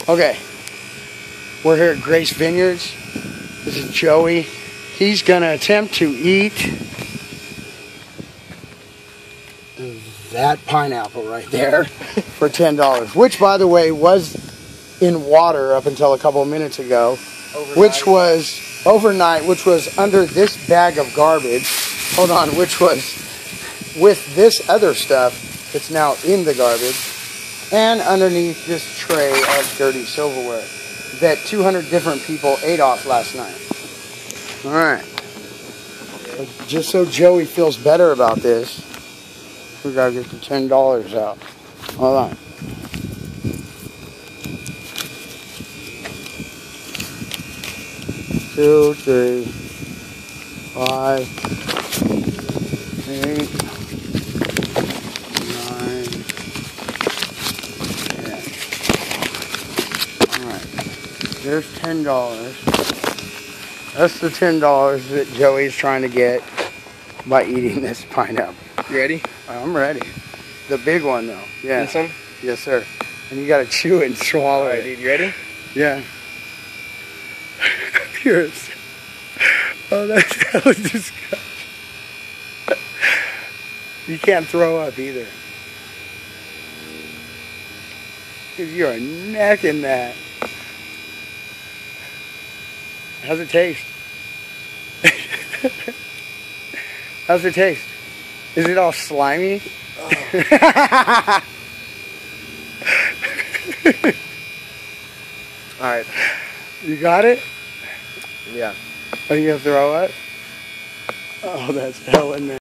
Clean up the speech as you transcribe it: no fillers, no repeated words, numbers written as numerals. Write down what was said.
Okay, we're here at Grace Vineyards. This is Joey. He's gonna attempt to eat that pineapple right there for $10, which, by the way, was in water up until a couple of minutes ago, which was overnight, which was under this bag of garbage. Hold on, which was with this other stuff that's now in the garbage, and underneath this tray of dirty silverware that 200 different people ate off last night. All right. Just so Joey feels better about this, we gotta get the $10 out. Hold on. Two, three, 5, 8, 9, 10. Alright. There's $10. That's the $10 that Joey's trying to get by eating this pineapple. You ready? I'm ready. The big one, though. Yeah. This one? Yes, sir. And you gotta chew it and swallow Alright, it. dude, you ready? Yeah. Yours. Oh, that was disgusting. You can't throw up either. Because you're necking that. How's it taste? How's it taste? Is it all slimy? Oh. Alright. You got it? Yeah. Are you going to throw it? Oh, that's hell in there.